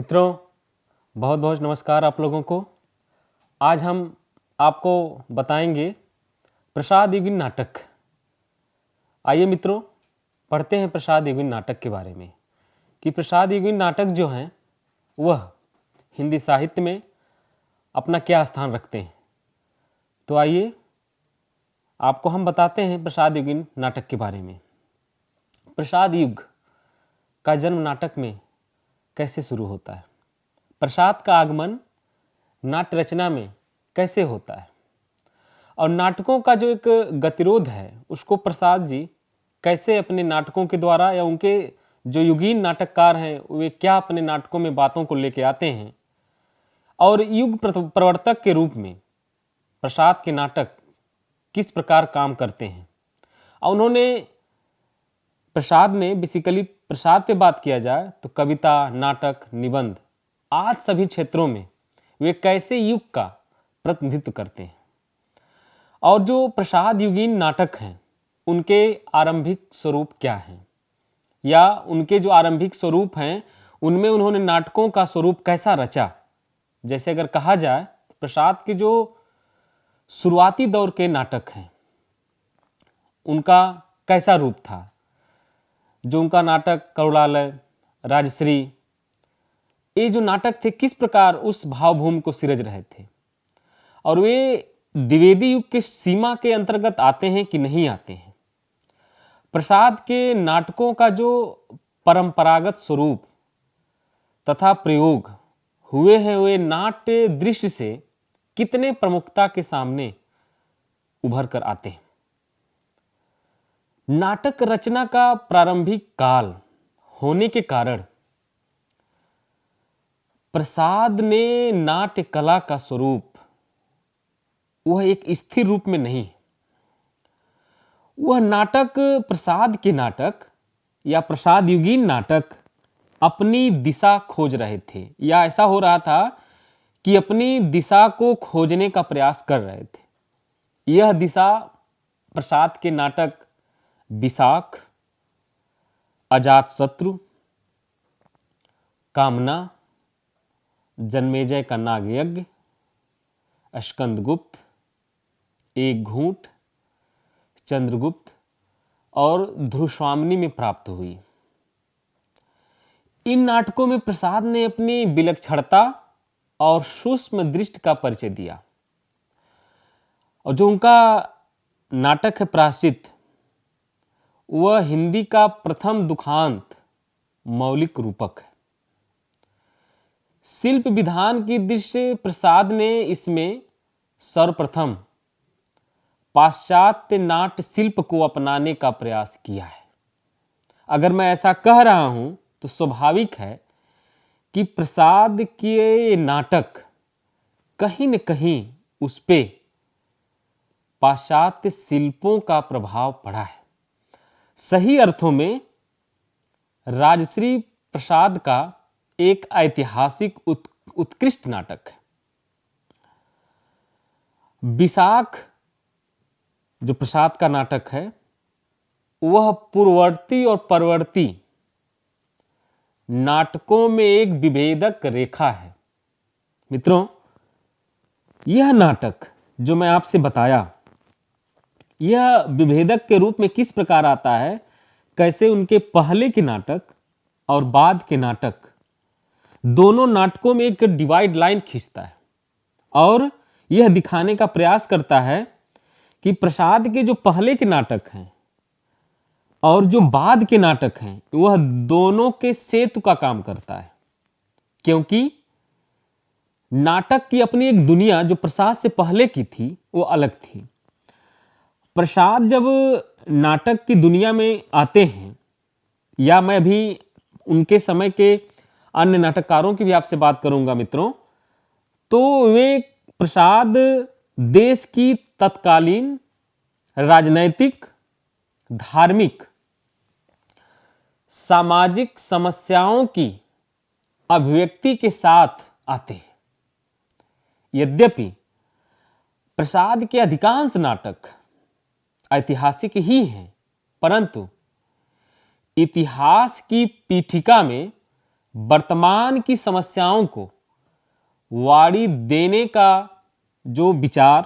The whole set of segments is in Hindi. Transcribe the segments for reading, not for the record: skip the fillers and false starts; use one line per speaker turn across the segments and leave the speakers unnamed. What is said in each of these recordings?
मित्रों, बहुत बहुत नमस्कार आप लोगों को। आज हम आपको बताएंगे प्रसाद युगीन नाटक। आइए मित्रों, पढ़ते हैं प्रसाद युगीन नाटक के बारे में कि प्रसाद युगीन नाटक जो हैं वह हिंदी साहित्य में अपना क्या स्थान रखते हैं। तो आइए आपको हम बताते हैं प्रसाद युगीन नाटक के बारे में। प्रसाद युग का जन्म नाटक में कैसे शुरू होता है, प्रसाद का आगमन नाट्य रचना में कैसे होता है और नाटकों का जो एक गतिरोध है उसको प्रसाद जी कैसे अपने नाटकों के द्वारा या उनके जो युगीन नाटककार हैं वे क्या अपने नाटकों में बातों को लेके आते हैं और युग प्रवर्तक के रूप में प्रसाद के नाटक किस प्रकार काम करते हैं। और उन्होंने प्रसाद ने बेसिकली प्रसाद पे बात किया जाए तो कविता, नाटक, निबंध आज सभी क्षेत्रों में वे कैसे युग का प्रतिनिधित्व करते हैं। और जो प्रसाद युगीन नाटक हैं उनके आरंभिक स्वरूप क्या हैं या उनके जो आरंभिक स्वरूप हैं उनमें उन्होंने नाटकों का स्वरूप कैसा रचा। जैसे अगर कहा जाए तो प्रसाद के जो शुरुआती दौर के नाटक हैं उनका कैसा रूप था। जो उनका नाटक करुणालय, राजश्री, ये जो नाटक थे किस प्रकार उस भावभूमि को सिरज रहे थे और वे द्विवेदी युग के सीमा के अंतर्गत आते हैं कि नहीं आते हैं। प्रसाद के नाटकों का जो परंपरागत स्वरूप तथा प्रयोग हुए हैं वे नाट्य दृष्टि से कितने प्रमुखता के सामने उभर कर आते हैं। नाटक रचना का प्रारंभिक काल होने के कारण प्रसाद ने नाट्य कला का स्वरूप वह एक स्थिर रूप में नहीं, वह नाटक प्रसाद के नाटक या प्रसाद युगीन नाटक अपनी दिशा खोज रहे थे या ऐसा हो रहा था कि अपनी दिशा को खोजने का प्रयास कर रहे थे। यह दिशा प्रसाद के नाटक विशाख, अजातशत्रु, कामना, जन्मेजय का नागयज्ञ, स्कंदगुप्त, एक घूंट, चंद्रगुप्त और ध्रुवस्वामिनी में प्राप्त हुई। इन नाटकों में प्रसाद ने अपनी विलक्षणता और सूक्ष्म दृष्टि का परिचय दिया। और जो उनका नाटक है प्रायश्चित, वह हिंदी का प्रथम दुखांत मौलिक रूपक है। शिल्प विधान की दृष्टि से प्रसाद ने इसमें सर्वप्रथम पाश्चात्य नाट्य शिल्प को अपनाने का प्रयास किया है। अगर मैं ऐसा कह रहा हूं तो स्वाभाविक है कि प्रसाद के नाटक कहीं न कहीं उस पे पाश्चात्य शिल्पों का प्रभाव पड़ा है। सही अर्थों में राजश्री प्रसाद का एक ऐतिहासिक उत्कृष्ट नाटक है। विशाख जो प्रसाद का नाटक है वह पूर्ववर्ती और परवर्ती नाटकों में एक विभेदक रेखा है। मित्रों, यह नाटक जो मैं आपसे बताया यह विभेदक के रूप में किस प्रकार आता है, कैसे उनके पहले के नाटक और बाद के नाटक दोनों नाटकों में एक डिवाइड लाइन खींचता है और यह दिखाने का प्रयास करता है कि प्रसाद के जो पहले के नाटक हैं और जो बाद के नाटक हैं वह दोनों के सेतु का काम करता है। क्योंकि नाटक की अपनी एक दुनिया जो प्रसाद से पहले की थी वो अलग थी। प्रसाद जब नाटक की दुनिया में आते हैं या मैं भी उनके समय के अन्य नाटककारों की भी आपसे बात करूंगा मित्रों, तो वे प्रसाद देश की तत्कालीन राजनैतिक, धार्मिक, सामाजिक समस्याओं की अभिव्यक्ति के साथ आते हैं। यद्यपि प्रसाद के अधिकांश नाटक ऐतिहासिक ही हैं, परंतु इतिहास की पीठिका में वर्तमान की समस्याओं को वाड़ी देने का जो विचार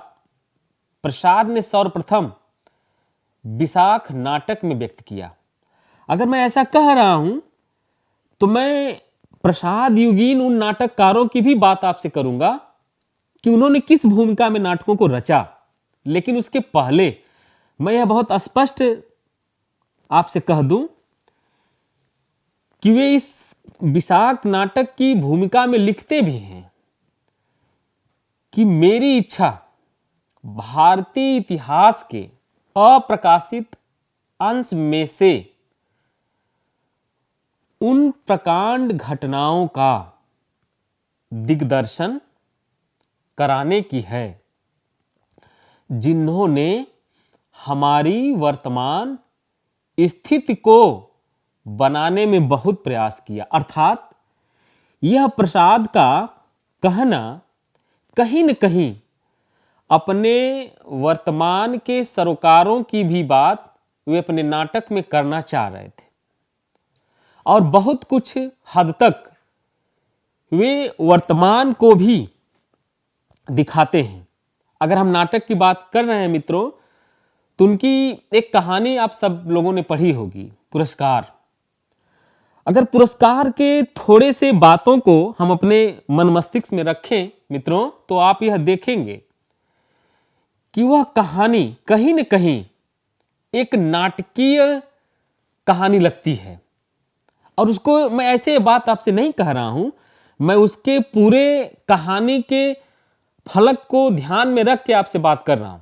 प्रसाद ने सर्वप्रथम विशाख नाटक में व्यक्त किया। अगर मैं ऐसा कह रहा हूं तो मैं प्रसाद युगीन उन नाटककारों की भी बात आपसे करूंगा कि उन्होंने किस भूमिका में नाटकों को रचा। लेकिन उसके पहले मैं यह बहुत स्पष्ट आपसे कह दूं कि वे इस विशाख नाटक की भूमिका में लिखते भी हैं कि मेरी इच्छा भारतीय इतिहास के अप्रकाशित अंश में से उन प्रकांड घटनाओं का दिग्दर्शन कराने की है जिन्होंने हमारी वर्तमान स्थिति को बनाने में बहुत प्रयास किया। अर्थात यह प्रसाद का कहना कहीं न कहीं अपने वर्तमान के सरोकारों की भी बात वे अपने नाटक में करना चाह रहे थे और बहुत कुछ हद तक वे वर्तमान को भी दिखाते हैं। अगर हम नाटक की बात कर रहे हैं मित्रों तो उनकी एक कहानी आप सब लोगों ने पढ़ी होगी, पुरस्कार। अगर पुरस्कार के थोड़े से बातों को हम अपने मन मस्तिष्क में रखें मित्रों तो आप यह देखेंगे कि वह कहानी कहीं न कहीं एक नाटकीय कहानी लगती है। और उसको मैं ऐसे बात आपसे नहीं कह रहा हूं, मैं उसके पूरे कहानी के फलक को ध्यान में रख के आपसे बात कर रहा हूं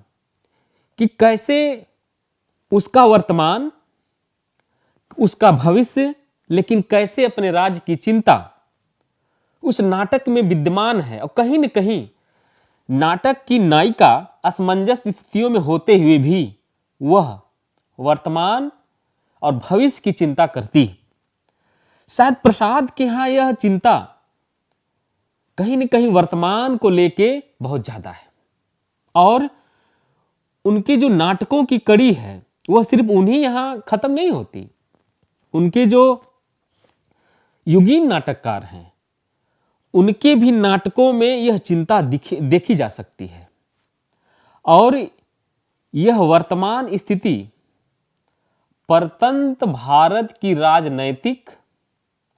कि कैसे उसका वर्तमान, उसका भविष्य, लेकिन कैसे अपने राज्य की चिंता उस नाटक में विद्यमान है। और कहीं न कहीं नाटक की नायिका असमंजस स्थितियों में होते हुए भी वह वर्तमान और भविष्य की चिंता करती है। शायद प्रसाद के यहां यह चिंता कहीं न कहीं वर्तमान को लेके बहुत ज्यादा है। और उनके जो नाटकों की कड़ी है वह सिर्फ उन्हीं यहां खत्म नहीं होती। उनके जो युगीन नाटककार हैं उनके भी नाटकों में यह चिंता देखी जा सकती है। और यह वर्तमान स्थिति परतंत्र भारत की राजनैतिक,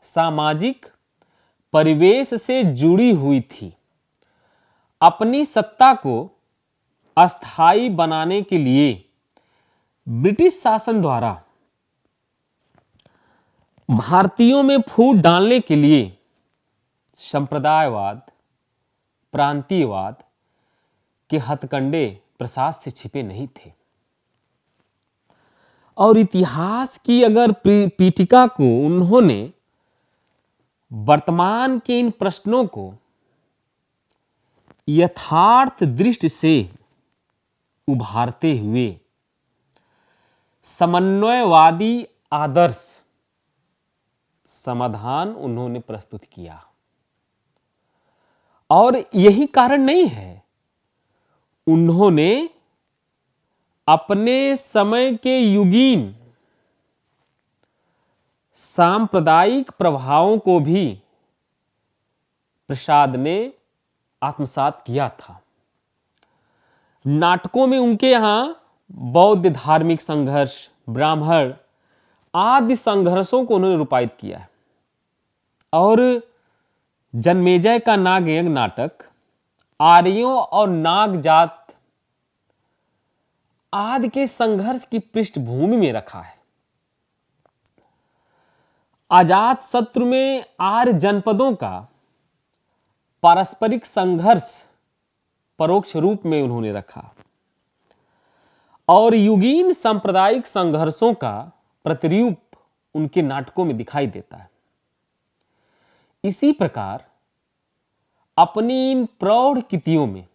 सामाजिक परिवेश से जुड़ी हुई थी। अपनी सत्ता को अस्थायी बनाने के लिए ब्रिटिश शासन द्वारा भारतीयों में फूट डालने के लिए संप्रदायवाद, प्रांतीयवाद के हथकंडे प्रसाद से छिपे नहीं थे। और इतिहास की अगर पीठिका को उन्होंने वर्तमान के इन प्रश्नों को यथार्थ दृष्टि से उभारते हुए समन्वयवादी आदर्श समाधान उन्होंने प्रस्तुत किया। और यही कारण नहीं है उन्होंने अपने समय के युगीन सांप्रदायिक प्रभावों को भी प्रसाद ने आत्मसात किया था। नाटकों में उनके यहां बौद्ध धार्मिक संघर्ष, ब्राह्मण आदि संघर्षों को उन्होंने रूपायित किया है। और जन्मेजय का नागयज्ञ नाटक आर्यों और नाग जात आदि के संघर्ष की पृष्ठभूमि में रखा है। अजात शत्रु में आर्य जनपदों का पारस्परिक संघर्ष परोक्ष रूप में उन्होंने रखा और युगीन सांप्रदायिक संघर्षों का प्रतिरूप उनके नाटकों में दिखाई देता है। इसी प्रकार अपनी इन प्रौढ़ कृतियों में,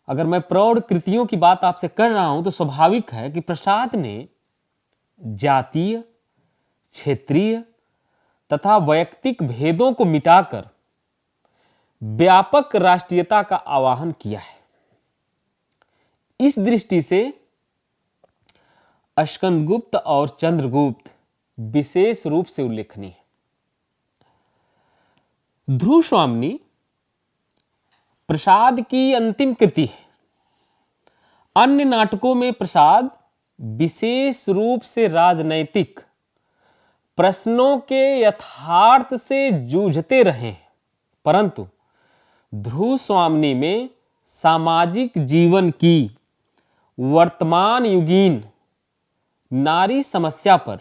अगर मैं प्रौढ़ कृतियों की बात आपसे कर रहा हूं तो स्वाभाविक है कि प्रसाद ने जातीय, क्षेत्रीय तथा वैयक्तिक भेदों को मिटाकर व्यापक राष्ट्रीयता का आवाहन किया है। इस दृष्टि से स्कंदगुप्त और चंद्रगुप्त विशेष रूप से उल्लेखनीय है। ध्रुव स्वामिनी प्रसाद की अंतिम कृति है। अन्य नाटकों में प्रसाद विशेष रूप से राजनैतिक प्रश्नों के यथार्थ से जूझते रहे हैं, परंतु ध्रुव स्वामिनी में सामाजिक जीवन की वर्तमान युगीन नारी समस्या पर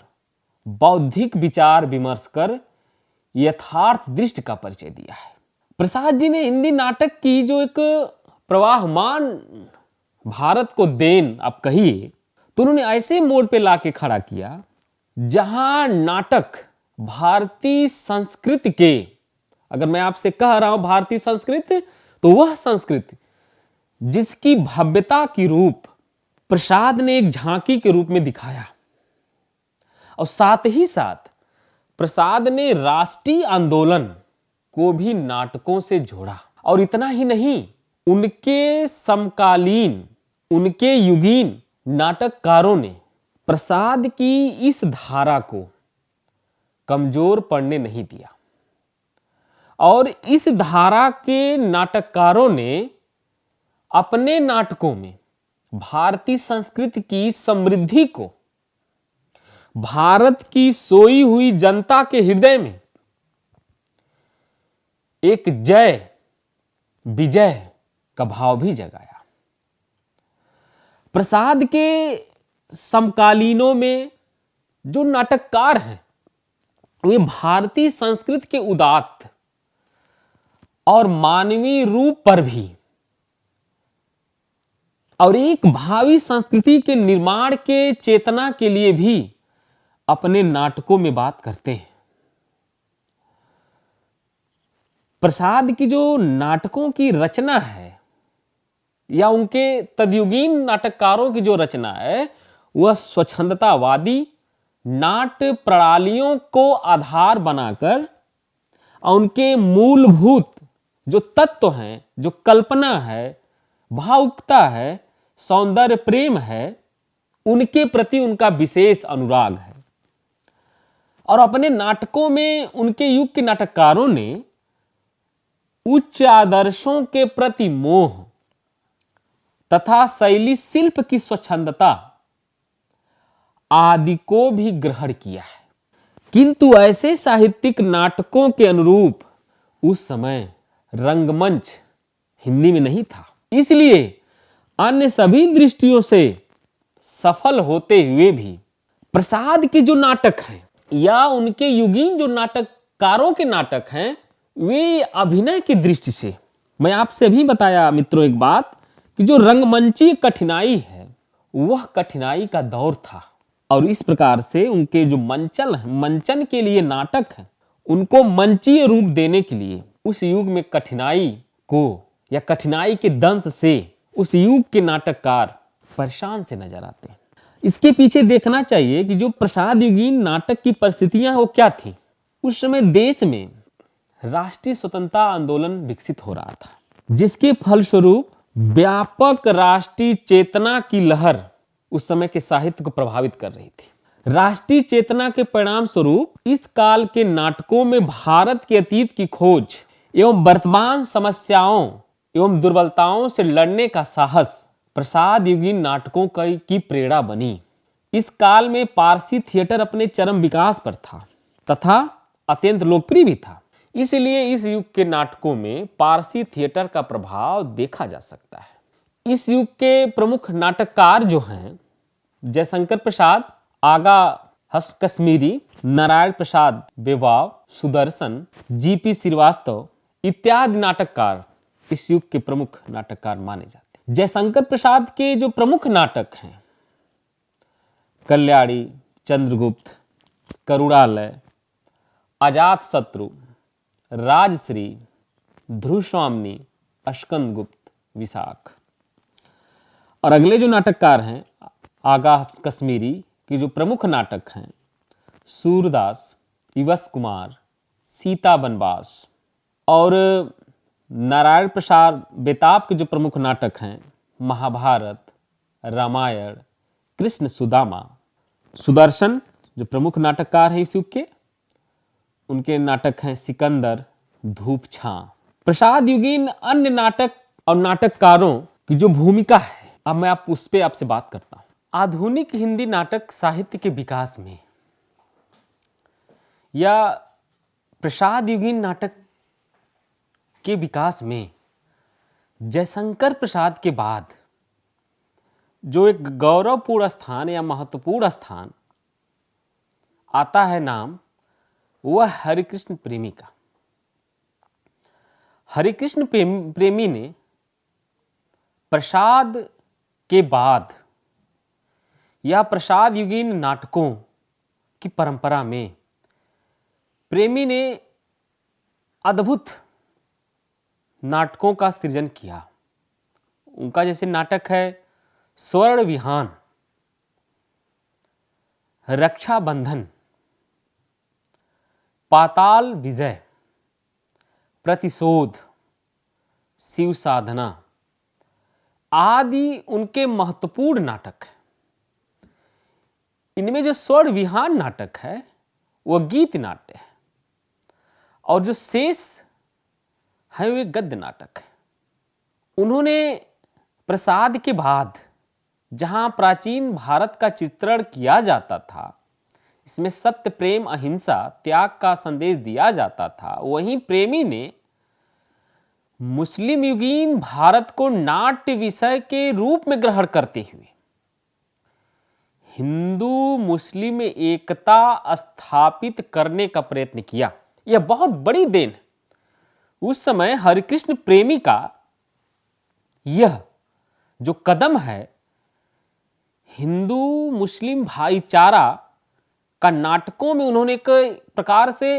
बौद्धिक विचार विमर्श कर यथार्थ दृष्टि का परिचय दिया है। प्रसाद जी ने हिंदी नाटक की जो एक प्रवाहमान भारत को देन आप कहिए, तो उन्होंने ऐसे मोड़ पे लाके खड़ा किया जहां नाटक भारतीय संस्कृति के, अगर मैं आपसे कह रहा हूं भारतीय संस्कृति, तो वह संस्कृति जिसकी भव्यता की रूप प्रसाद ने एक झांकी के रूप में दिखाया, और साथ ही साथ प्रसाद ने राष्ट्रीय आंदोलन को भी नाटकों से जोड़ा। और इतना ही नहीं, उनके समकालीन, उनके युगीन नाटककारों ने प्रसाद की इस धारा को कमजोर पड़ने नहीं दिया, और इस धारा के नाटककारों ने अपने नाटकों में भारतीय संस्कृति की समृद्धि को भारत की सोई हुई जनता के हृदय में एक जय विजय का भाव भी जगाया। प्रसाद के समकालीनों में जो नाटककार हैं वे भारतीय संस्कृति के उदात्त और मानवीय रूप पर भी और एक भावी संस्कृति के निर्माण के चेतना के लिए भी अपने नाटकों में बात करते हैं। प्रसाद की जो नाटकों की रचना है या उनके तदयुगीन नाटककारों की जो रचना है, वह स्वच्छंदतावादी नाट्य प्रणालियों को आधार बनाकर उनके मूलभूत जो तत्व हैं, जो कल्पना है, भावुकता है, सौंदर्य प्रेम है, उनके प्रति उनका विशेष अनुराग है। और अपने नाटकों में उनके युग के नाटककारों ने उच्च आदर्शों के प्रति मोह तथा शैली शिल्प की स्वच्छंदता आदि को भी ग्रहण किया है, किंतु ऐसे साहित्यिक नाटकों के अनुरूप उस समय रंगमंच हिंदी में नहीं था। इसलिए अन्य सभी दृष्टियों से सफल होते हुए भी प्रसाद के जो नाटक हैं या उनके युगीन जो नाटककारों के नाटक हैं, वे अभिनय की दृष्टि से, मैं आपसे भी बताया मित्रों एक बात कि जो रंगमंची कठिनाई है वह कठिनाई का दौर था, और इस प्रकार से उनके जो मंचन के लिए नाटक हैं उनको मंचीय रूप देने के लिए उस युग में कठिनाई को या कठिनाई के दंश से उस युग के नाटककार परेशान से नजर आते हैं। इसके पीछे देखना चाहिए कि जो प्रसाद युगीन नाटक की परिस्थितियां वो क्या थी। उस समय देश में राष्ट्रीय स्वतंत्रता आंदोलन विकसित हो रहा था, जिसके फलस्वरूप व्यापक राष्ट्रीय चेतना की लहर उस समय के साहित्य को प्रभावित कर रही थी। राष्ट्रीय चेतना के परिणाम स्वरूप इस काल के नाटकों में भारत के अतीत की खोज एवं वर्तमान समस्याओं एवं दुर्बलताओं से लड़ने का साहस प्रसाद युगीन नाटकों की प्रेरणा बनी। इस काल में पारसी थिएटर अपने चरम विकास पर था तथा अत्यंत लोकप्रिय भी था, इसलिए इस युग के नाटकों में पारसी थिएटर का प्रभाव देखा जा सकता है। इस युग के प्रमुख नाटककार जो हैं जयशंकर प्रसाद, आगा हस्त कश्मीरी, नारायण प्रसाद बेवाव, सुदर्शन, जीपी श्रीवास्तव इत्यादि नाटककार इस युग के प्रमुख नाटककार माने जाते हैं। जयशंकर प्रसाद के जो प्रमुख नाटक हैं कल्याणी, चंद्रगुप्त, करुणालय, अजात शत्रु, राजश्री, ध्रुव स्वामिनी, अस्कंदगुप्त, विशाख। और अगले जो नाटककार हैं आगा कश्मीरी के जो प्रमुख नाटक हैं सूरदास, इवस कुमार, सीता बनवास, और नारायण प्रसाद बेताब के जो प्रमुख नाटक हैं महाभारत, रामायण, कृष्ण सुदामा। सुदर्शन जो प्रमुख नाटककार हैं इस युग के, उनके नाटक हैं सिकंदर, धूप छां। प्रसाद युगीन अन्य नाटक और नाटककारों की जो भूमिका है, अब मैं उस पर आपसे बात करता हूं। आधुनिक हिंदी नाटक साहित्य के विकास में या प्रसाद युगीन नाटक के विकास में जयशंकर प्रसाद के बाद जो एक गौरवपूर्ण स्थान या महत्वपूर्ण स्थान आता है नाम, वह हरिकृष्ण प्रेमी का। हरिकृष्ण प्रेमी ने प्रसाद के बाद या प्रसाद युगीन नाटकों की परंपरा में प्रेमी ने अद्भुत नाटकों का सृजन किया। उनका जैसे नाटक है स्वर्ण विहान, रक्षाबंधन, पाताल विजय, प्रतिशोध, शिव साधना आदि उनके महत्वपूर्ण नाटक हैं। इनमें जो स्वर्ण विहान नाटक है वह गीत नाट्य है और जो शेष है वे गद्य नाटक है। उन्होंने प्रसाद के बाद जहां प्राचीन भारत का चित्रण किया जाता था, इसमें सत्य, प्रेम, अहिंसा, त्याग का संदेश दिया जाता था, वहीं प्रेमी ने मुस्लिम युगीन भारत को नाट्य विषय के रूप में ग्रहण करते हुए हिंदू मुस्लिम में एकता स्थापित करने का प्रयत्न किया। यह बहुत बड़ी देन है। उस समय हरिकृष्ण प्रेमी का यह जो कदम है, हिंदू मुस्लिम भाईचारा का नाटकों में उन्होंने एक प्रकार से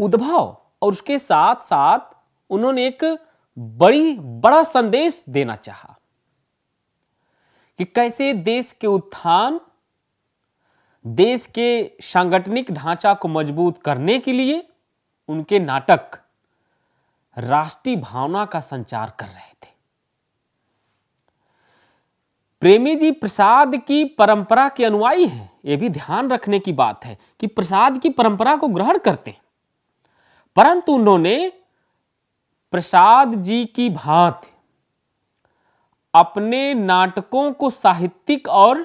उद्भव और उसके साथ साथ उन्होंने एक बड़ा संदेश देना चाहा कि कैसे देश के उत्थान, देश के सांगठनिक ढांचा को मजबूत करने के लिए उनके नाटक राष्ट्रीय भावना का संचार कर रहे थे। प्रेमी जी प्रसाद की परंपरा के अनुयायी हैं। यह भी ध्यान रखने की बात है कि प्रसाद की परंपरा को ग्रहण करते हैं, परंतु उन्होंने प्रसाद जी की भांति अपने नाटकों को साहित्यिक और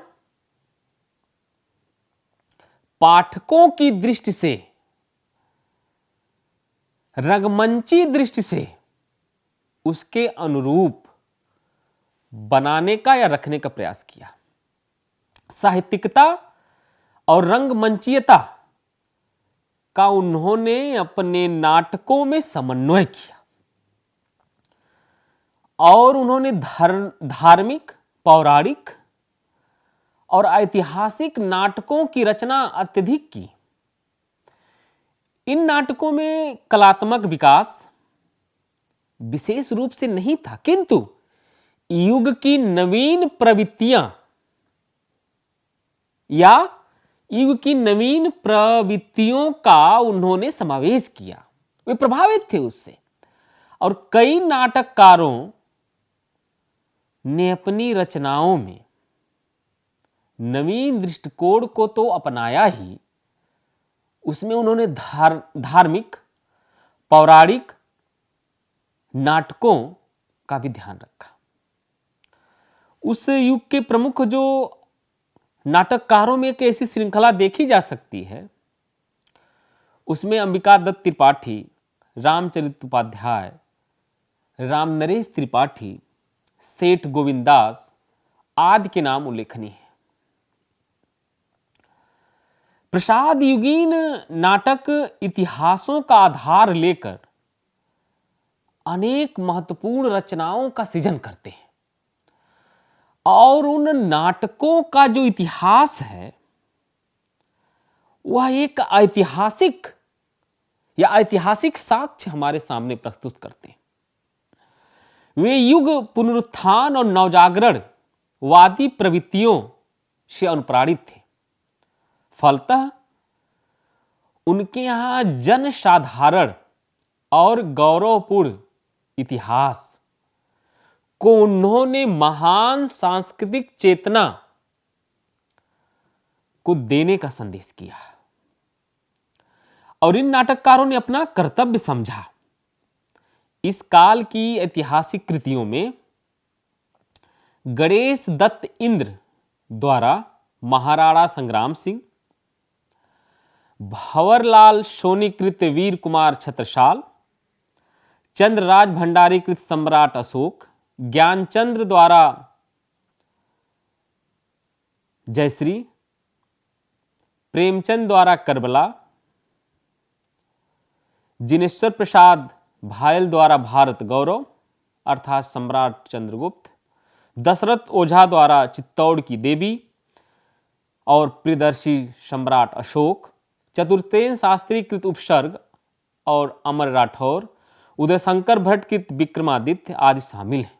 पाठकों की दृष्टि से, रंगमंची दृष्टि से उसके अनुरूप बनाने का या रखने का प्रयास किया। साहित्यिकता और रंगमंचीयता का उन्होंने अपने नाटकों में समन्वय किया और उन्होंने धार्मिक, पौराणिक और ऐतिहासिक नाटकों की रचना अत्यधिक की। इन नाटकों में कलात्मक विकास विशेष रूप से नहीं था, किंतु युग की नवीन प्रवृत्तियां या युग की नवीन प्रवृत्तियों का उन्होंने समावेश किया। वे प्रभावित थे उससे और कई नाटककारों ने अपनी रचनाओं में नवीन दृष्टिकोण को तो अपनाया ही, उसमें उन्होंने धार्मिक, पौराणिक नाटकों का भी ध्यान रखा। उस युग के प्रमुख जो नाटककारों में एक ऐसी श्रृंखला देखी जा सकती है, उसमें अंबिका दत्त त्रिपाठी, रामचरित उपाध्याय, राम नरेश त्रिपाठी, सेठ गोविंदास आदि के नाम उल्लेखनीय है। प्रसाद युगीन नाटक इतिहासों का आधार लेकर अनेक महत्वपूर्ण रचनाओं का सृजन करते हैं और उन नाटकों का जो इतिहास है वह एक ऐतिहासिक या ऐतिहासिक साक्ष्य हमारे सामने प्रस्तुत करते हैं। वे युग पुनरुत्थान और नवजागरण वादी प्रवृत्तियों से अनुप्राणित थे। फलतः उनके यहां जन साधारण और गौरवपूर्ण इतिहास को उन्होंने महान सांस्कृतिक चेतना को देने का संदेश किया। और इन नाटककारों ने अपना कर्तव्य समझा। इस काल की ऐतिहासिक कृतियों में गणेश दत्त इंद्र द्वारा महाराणा संग्राम सिंह, भंवरलाल सोनी कृत वीर कुमार छत्रसाल, चंद्रराज भंडारी कृत सम्राट अशोक, ज्ञानचंद्र द्वारा जयश्री, प्रेमचंद द्वारा करबला, जिनेश्वर प्रसाद भायल द्वारा भारत गौरव अर्थात सम्राट चंद्रगुप्त, दशरथ ओझा द्वारा चित्तौड़ की देवी और प्रियदर्शी सम्राट अशोक, चतुर्सेन शास्त्री कृत उपसर्ग और अमर राठौर, उदयशंकर भट्ट कृत विक्रमादित्य आदि शामिल हैं।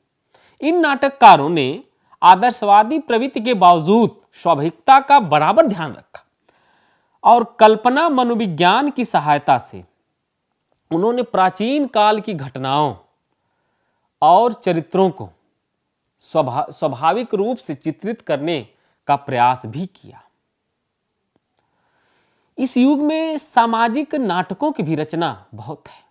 इन नाटककारों ने आदर्शवादी प्रवृत्ति के बावजूद स्वाभाविकता का बराबर ध्यान रखा और कल्पना मनोविज्ञान की सहायता से उन्होंने प्राचीन काल की घटनाओं और चरित्रों को स्वाभाविक रूप से चित्रित करने का प्रयास भी किया। इस युग में सामाजिक नाटकों की भी रचना बहुत है।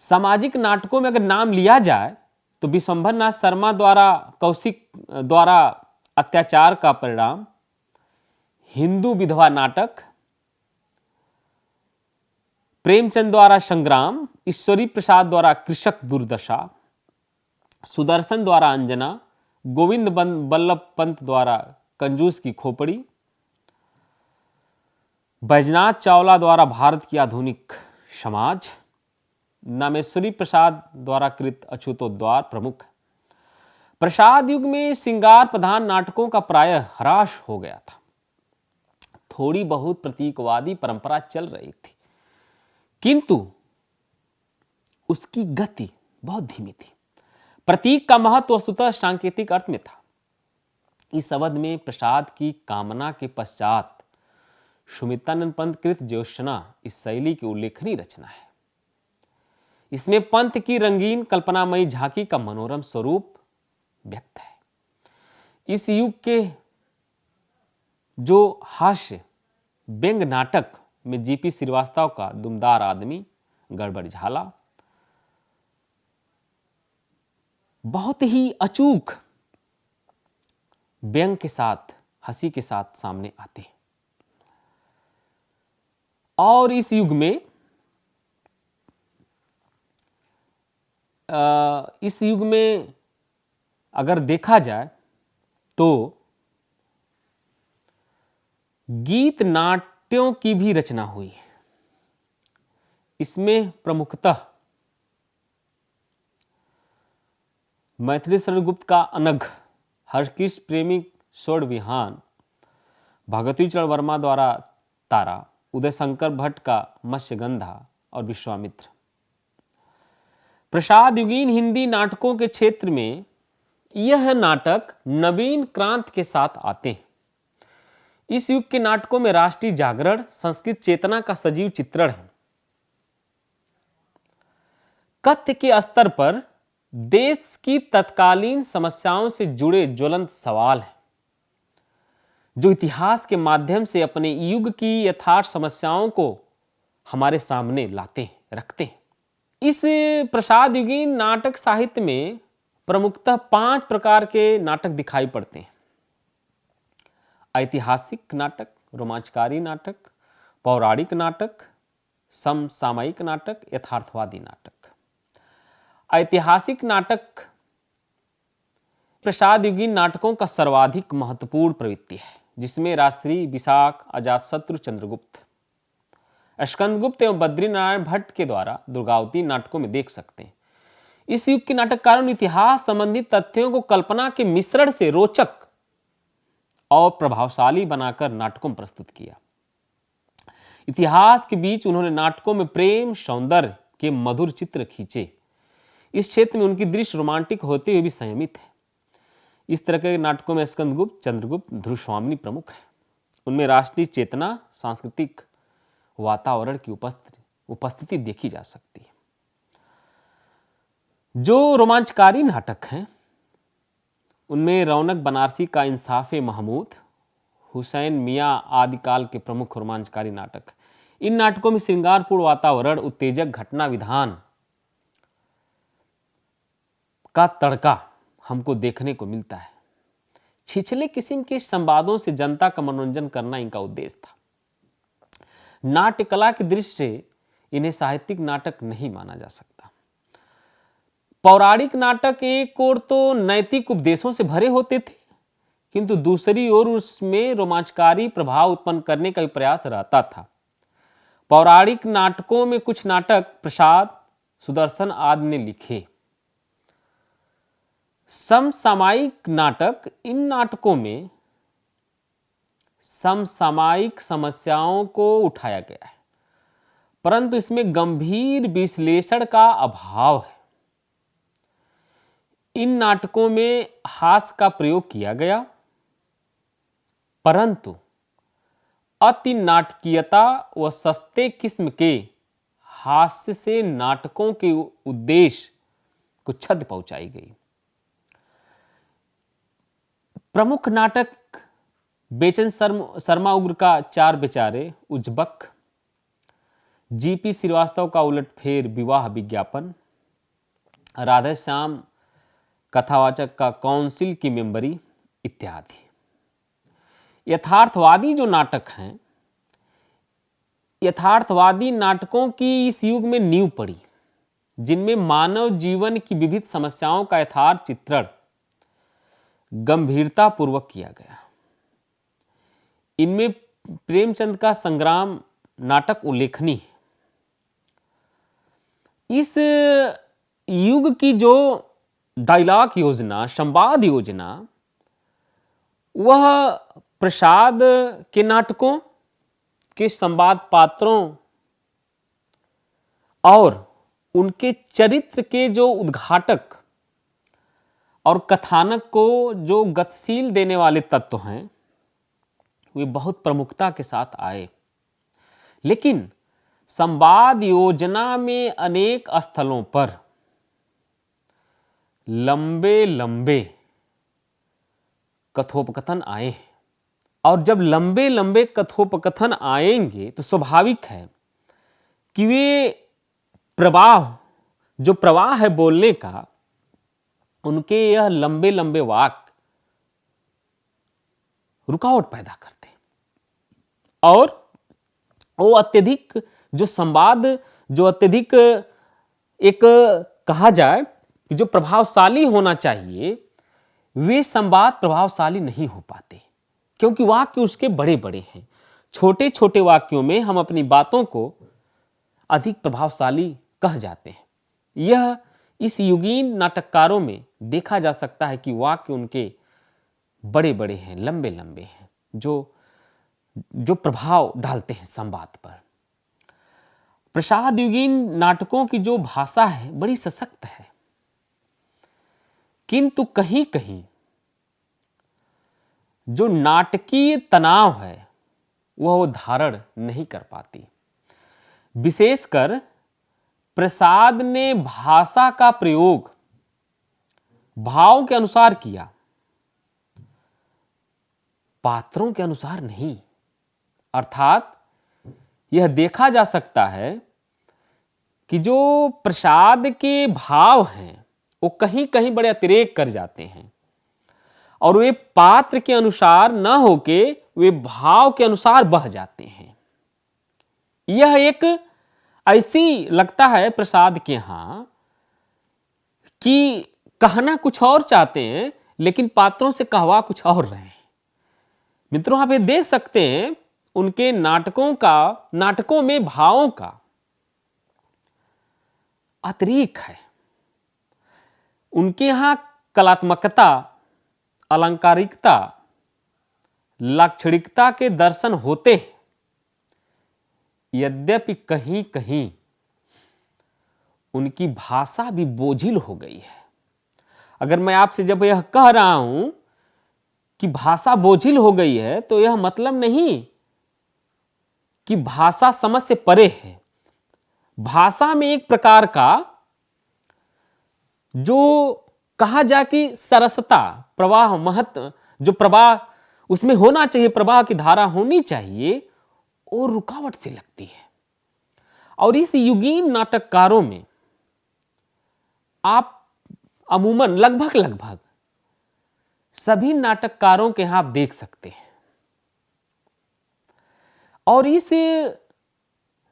सामाजिक नाटकों में अगर नाम लिया जाए तो विश्वंभर नाथ शर्मा द्वारा कौशिक द्वारा अत्याचार का परिणाम, हिंदू विधवा नाटक, प्रेमचंद द्वारा संग्राम, ईश्वरी प्रसाद द्वारा कृषक दुर्दशा, सुदर्शन द्वारा अंजना, गोविंद बल्लभ पंत द्वारा कंजूस की खोपड़ी, बैजनाथ चावला द्वारा भारत की आधुनिक समाज, नामेश्वरी प्रसाद द्वारा कृत अछूतोद्वार प्रमुख। प्रसाद युग में श्रृंगार प्रधान नाटकों का प्रायः ह्रास हो गया था। थोड़ी बहुत प्रतीकवादी परंपरा चल रही थी, किंतु उसकी गति बहुत धीमी थी। प्रतीक का महत्व वस्तुतः सांकेतिक अर्थ में था। इस अवध में प्रसाद की कामना के पश्चात सुमित्रानंद पंत कृत ज्योत्सना इस शैली की उल्लेखनीय रचना है। इसमें पंत की रंगीन कल्पनामयी झांकी का मनोरम स्वरूप व्यक्त है। इस युग के जो हास्य व्यंग नाटक में जीपी श्रीवास्तव का दुमदार आदमी, गड़बड़ झाला बहुत ही अचूक व्यंग के साथ, हंसी के साथ सामने आते हैं। और इस युग में अगर देखा जाए तो गीत नाट्यों की भी रचना हुई है। इसमें प्रमुखतः मैथिली गुप्त का अनघ, हरकृष्ण प्रेमी स्वर्ण विहान, भगवती चरण वर्मा द्वारा तारा, उदयशंकर भट्ट का मत्स्यगंधा और विश्वामित्र। प्रसाद युगीन हिंदी नाटकों के क्षेत्र में यह नाटक नवीन क्रांति के साथ आते हैं। इस युग के नाटकों में राष्ट्रीय जागरण, संस्कृत चेतना का सजीव चित्रण है। कथ्य के स्तर पर देश की तत्कालीन समस्याओं से जुड़े ज्वलंत सवाल हैं, जो इतिहास के माध्यम से अपने युग की यथार्थ समस्याओं को हमारे सामने लाते हैं, रखते हैं। इस प्रसाद युगीन नाटक साहित्य में प्रमुखतः 5 प्रकार के नाटक दिखाई पड़ते हैं: ऐतिहासिक नाटक, रोमांचकारी नाटक, पौराणिक नाटक, समसामयिक नाटक, यथार्थवादी नाटक। ऐतिहासिक नाटक प्रसाद युगीन नाटकों का सर्वाधिक महत्वपूर्ण प्रवृत्ति है, जिसमें राजश्री, विशाख, अजातशत्रु, चंद्रगुप्त, स्कंदगुप्त एवं बद्रीनारायण भट्ट के द्वारा दुर्गावती नाटकों में देख सकते हैं। इस युग के नाटककारों ने इतिहास संबंधित तथ्यों को कल्पना के मिश्रण से रोचक और प्रभावशाली बनाकर नाटकों में प्रस्तुत किया। इतिहास के बीच उन्होंने नाटकों में प्रेम, सौंदर्य के मधुर चित्र खींचे। इस क्षेत्र में उनकी दृश्य रोमांटिक होते हुए भी संयमित है। इस तरह के नाटकों में स्कंदगुप्त, चंद्रगुप्त, ध्रुवस्वामिनी प्रमुख है। उनमें राष्ट्रीय चेतना, सांस्कृतिक वातावरण की उपस्थिति देखी जा सकती है। जो रोमांचकारी नाटक हैं उनमें रौनक बनारसी का इंसाफ-ए-महमूद, हुसैन मियाँ आदि काल के प्रमुख रोमांचकारी नाटक। इन नाटकों में श्रृंगारपूर्ण वातावरण, उत्तेजक घटना विधान का तड़का हमको देखने को मिलता है। छिछले किस्म के संवादों से जनता का मनोरंजन करना इनका उद्देश्य था। नाट्य कला की दृष्टि से इन्हें साहित्यिक नाटक नहीं माना जा सकता। पौराणिक नाटक एक ओर तो नैतिक उपदेशों से भरे होते थे, किंतु दूसरी ओर उसमें रोमांचकारी प्रभाव उत्पन्न करने का भी प्रयास रहता था। पौराणिक नाटकों में कुछ नाटक प्रसाद, सुदर्शन आदि ने लिखे। समसामयिक नाटक, इन नाटकों में समसामयिक समस्याओं को उठाया गया है, परंतु इसमें गंभीर विश्लेषण का अभाव है। इन नाटकों में हास्य का प्रयोग किया गया, परंतु अति नाटकीयता व सस्ते किस्म के हास्य से नाटकों के उद्देश्य को क्षति पहुंचाई गई। प्रमुख नाटक बेचन शर्मा उग्र का चार बेचारे, उज्बक, जीपी श्रीवास्तव का उलटफेर विवाह विज्ञापन, राधे श्याम कथावाचक का काउंसिल की मेंबरी इत्यादि। यथार्थवादी जो नाटक हैं, यथार्थवादी नाटकों की इस युग में नींव पड़ी, जिनमें मानव जीवन की विविध समस्याओं का यथार्थ चित्रण गंभीरता पूर्वक किया गया। इनमें प्रेमचंद का संग्राम नाटक उल्लेखनीय है। इस युग की जो डायलॉग योजना, संवाद योजना, वह प्रसाद के नाटकों के संवाद पात्रों और उनके चरित्र के जो उद्घाटक और कथानक को जो गतिशील देने वाले तत्व हैं, वे बहुत प्रमुखता के साथ आए। लेकिन संवाद योजना में अनेक स्थलों पर लंबे लंबे कथोपकथन आए हैं, और जब लंबे लंबे कथोपकथन आएंगे तो स्वाभाविक है कि वे जो प्रवाह है बोलने का, उनके यह लंबे लंबे वाक्य रुकावट पैदा करते हैं, और वो अत्यधिक जो संवाद, जो अत्यधिक एक कहा जाए कि जो प्रभावशाली होना चाहिए, वे संवाद प्रभावशाली नहीं हो पाते, क्योंकि वाक्य उसके बड़े बड़े हैं। छोटे छोटे वाक्यों में हम अपनी बातों को अधिक प्रभावशाली कह जाते हैं। यह इस युगीन नाटककारों में देखा जा सकता है कि वाक्य उनके बड़े बड़े हैं, लंबे लंबे हैं, जो प्रभाव डालते हैं संवाद पर। प्रसाद युगीन नाटकों की जो भाषा है बड़ी सशक्त है, किंतु कहीं कहीं जो नाटकीय तनाव है वह धारण नहीं कर पाती। विशेषकर प्रसाद ने भाषा का प्रयोग भाव के अनुसार किया, पात्रों के अनुसार नहीं। अर्थात यह देखा जा सकता है कि जो प्रसाद के भाव हैं वो कहीं कहीं बड़े अतिरेक कर जाते हैं, और वे पात्र के अनुसार न होके वे भाव के अनुसार बह जाते हैं। यह एक ऐसी लगता है प्रसाद के यहां कि कहना कुछ और चाहते हैं, लेकिन पात्रों से कहवा कुछ और रहे हैं। मित्रों, आप ये देख सकते हैं उनके नाटकों में भावों का अतिरेक है। उनके यहां कलात्मकता, अलंकारिकता, लाक्षणिकता के दर्शन होते हैं, यद्यपि कहीं कहीं उनकी भाषा भी बोझिल हो गई है। अगर मैं आपसे जब यह कह रहा हूं कि भाषा बोझिल हो गई है, तो यह मतलब नहीं कि भाषा समझ से परे है। भाषा में एक प्रकार का जो कहा जाए कि सरसता, प्रवाह, महत्व, जो प्रवाह उसमें होना चाहिए, प्रवाह की धारा होनी चाहिए, और रुकावट से लगती है। और इस युगीन नाटककारों में आप अमूमन लगभग सभी नाटककारों के यहां आप देख सकते हैं। और इस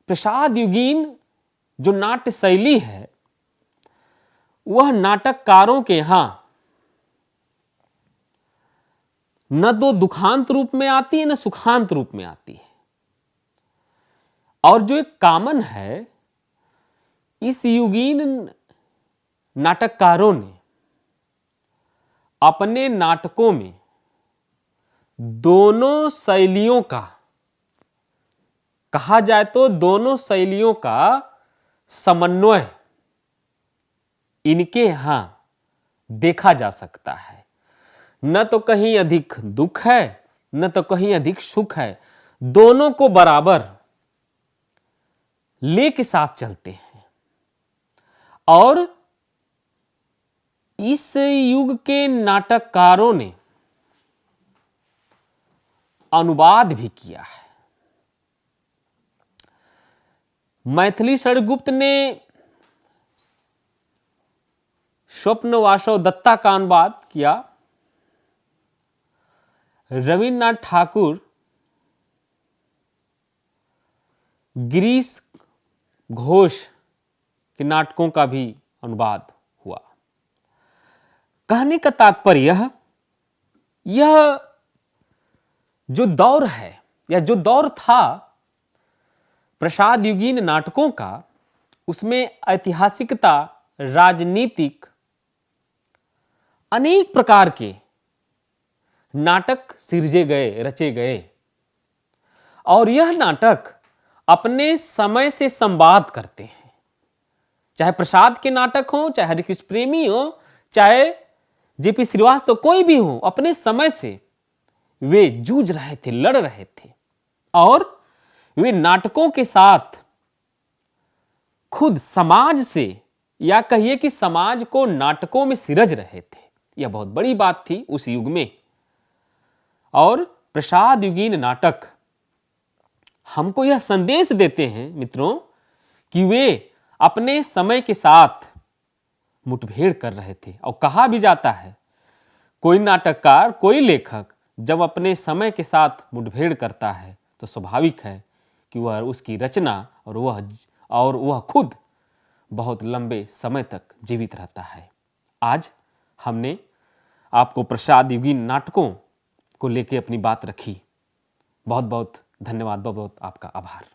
प्रसाद युगीन जो नाट्य शैली है वह नाटककारों के यहां न तो दुखांत रूप में आती है न सुखांत रूप में आती है। और जो एक कॉमन है, इस युगीन नाटककारों ने अपने नाटकों में दोनों शैलियों का, कहा जाए तो दोनों शैलियों का समन्वय इनके यहां देखा जा सकता है। न तो कहीं अधिक दुख है न तो कहीं अधिक सुख है, दोनों को बराबर लेके साथ चलते हैं। और इस युग के नाटककारों ने अनुवाद भी किया है। मैथिली षडगुप्त ने स्वप्न वासव दत्ता का अनुवाद किया। रविन्द्रनाथ ठाकुर गिरीश घोष के नाटकों का भी अनुवाद हुआ। कहने का तात्पर्य यह जो दौर है या जो दौर था प्रसाद युगीन नाटकों का, उसमें ऐतिहासिकता, राजनीतिक, अनेक प्रकार के नाटक सिरजे गए, रचे गए। और यह नाटक अपने समय से संवाद करते हैं। चाहे प्रसाद के नाटक हो, चाहे हरिकृष्ण प्रेमी हो, चाहे जेपी श्रीवास्तव, कोई भी हो, अपने समय से वे जूझ रहे थे, लड़ रहे थे। और वे नाटकों के साथ खुद समाज से, या कहिए कि समाज को नाटकों में सिरज रहे थे। यह बहुत बड़ी बात थी उस युग में। और प्रसाद युगीन नाटक हमको यह संदेश देते हैं मित्रों कि वे अपने समय के साथ मुठभेड़ कर रहे थे। और कहा भी जाता है, कोई नाटककार, कोई लेखक जब अपने समय के साथ मुठभेड़ करता है तो स्वाभाविक है कि वह उसकी रचना और वह खुद बहुत लंबे समय तक जीवित रहता है। आज हमने आपको प्रसाद युगीन नाटकों को लेकर अपनी बात रखी। बहुत बहुत धन्यवाद, बहुत बहुत आपका आभार।